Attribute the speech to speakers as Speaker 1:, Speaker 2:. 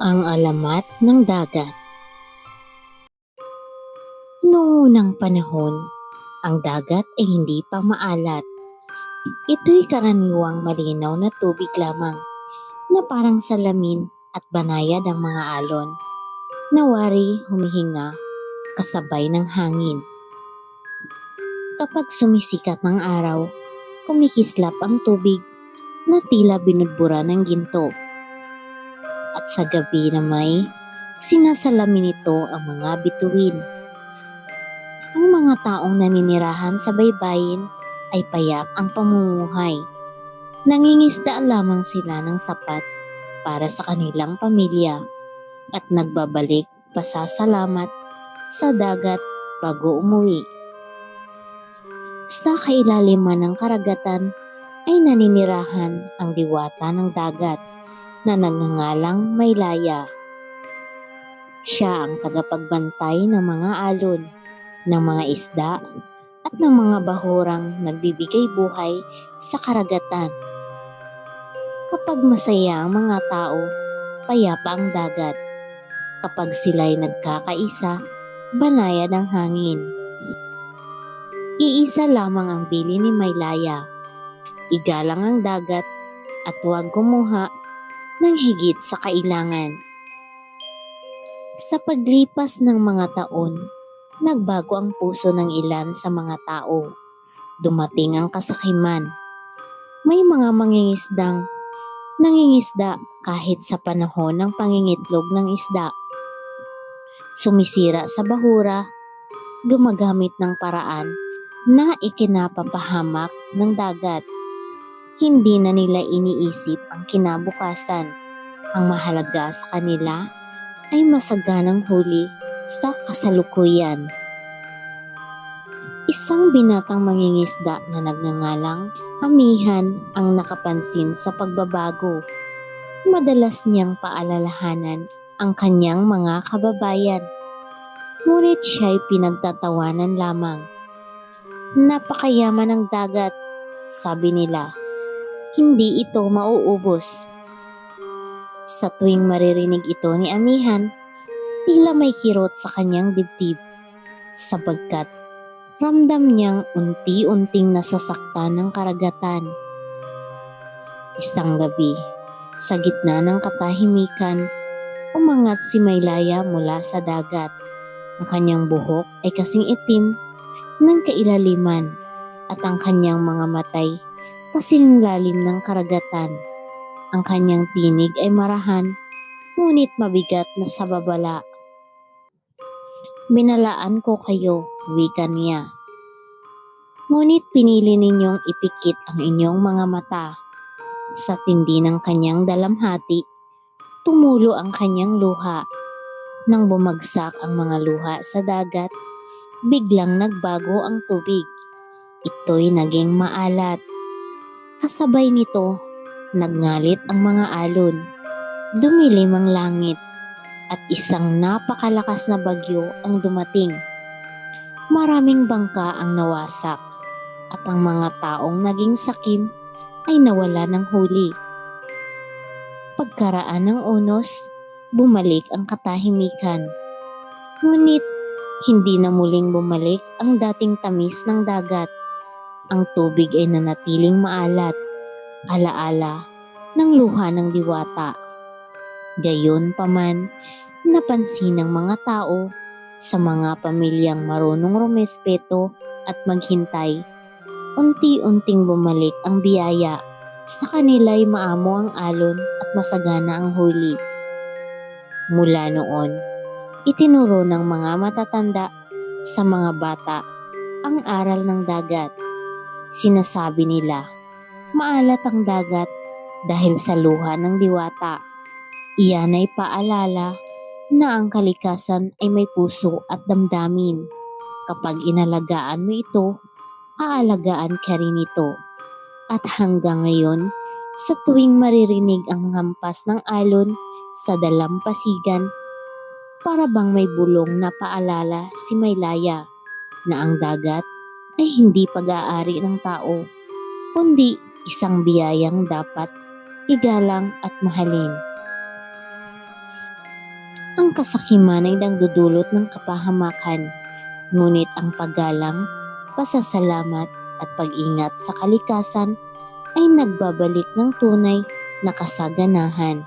Speaker 1: Ang alamat ng dagat. Noong unang panahon, ang dagat ay hindi pa maalat. Ito'y karaniwang malinaw na tubig lamang na parang salamin at banayad ang mga alon na wari humihinga kasabay ng hangin. Kapag sumisikat ng araw, kumikislap ang tubig na tila binudbura ng ginto. At sa gabi na may sinasalamin ito ang mga bituin. Ang mga taong naninirahan sa baybayin ay payak ang pamumuhay. Nangingisda lamang sila ng sapat para sa kanilang pamilya at nagbabalik pasasalamat sa dagat bago umuwi. Sa kailaliman ng karagatan ay naninirahan ang diwata ng dagat na nagngangalang Maylaya. Siya ang tagapagbantay ng mga alon, ng mga isda at ng mga bahurang nagbibigay buhay sa karagatan. Kapag masaya ang mga tao, payapa ang dagat. Kapag sila'y nagkakaisa, banayad ang hangin. Iisa lamang ang bili ni Maylaya. Igalang ang dagat at huwag kumuha ng higit sa kailangan. Sa paglipas ng mga taon, nagbago ang puso ng ilan sa mga tao. Dumating ang kasakiman. May mga mangingisdang nangingisda kahit sa panahon ng pangingitlog ng isda. Sumisira sa bahura, gumagamit ng paraan na ikinapapahamak ng dagat. Hindi na nila iniisip ang kinabukasan. Ang mahalaga sa kanila ay masaganang huli sa kasalukuyan. Isang binatang mangingisda na nagngangalang Amihan ang nakapansin sa pagbabago. Madalas niyang paalalahanan ang kanyang mga kababayan. Ngunit siya'y pinagtatawanan lamang. Napakayaman ng dagat, sabi nila. Hindi ito mauubos. Sa tuwing maririnig ito ni Amihan, tila may kirot sa kanyang dibdib, sapagkat ramdam niyang unti-unting nasasaktan ng karagatan. Isang gabi, sa gitna ng katahimikan, umangat si Maylaya mula sa dagat. Ang kanyang buhok ay kasing itim ng kailaliman at ang kanyang mga matay kasing lalim ng karagatan. Ang kanyang tinig ay marahan, ngunit mabigat na sa babala. Binalaan ko kayo, wika niya. Ngunit pinili ninyong ipikit ang inyong mga mata. Sa tindi ng kanyang dalamhati, tumulo ang kanyang luha. Nang bumagsak ang mga luha sa dagat, biglang nagbago ang tubig. Ito'y naging maalat. Kasabay nito, nagngalit ang mga alon. Dumilim ang langit at isang napakalakas na bagyo ang dumating. Maraming bangka ang nawasak at ang mga taong naging sakim ay nawala ng huli. Pagkaraan ng unos, bumalik ang katahimikan. Ngunit hindi na muling bumalik ang dating tamis ng dagat. Ang tubig ay nanatiling maalat, alaala ng luha ng diwata. Gayon paman, napansin ng mga tao sa mga pamilyang marunong rumespeto at maghintay. Unti-unting bumalik ang biyaya. Sa kanila'y maamo ang alon at masagana ang huli. Mula noon, itinuro ng mga matatanda sa mga bata ang aral ng dagat. Sinasabi nila, maalat ang dagat dahil sa luha ng diwata. Iyan ay paalala na ang kalikasan ay may puso at damdamin. Kapag inalagaan mo ito, aalagaan ka rin ito. At hanggang ngayon, sa tuwing maririnig ang hampas ng alon sa dalampasigan, para bang may bulong na paalala si Maylaya na ang dagat ay hindi pag-aari ng tao, kundi isang biyayang dapat igalang at mahalin. Ang kasakiman ay nagdudulot ng kapahamakan, ngunit ang paggalang, pasasalamat at pag-ingat sa kalikasan ay nagbabalik ng tunay na kasaganahan.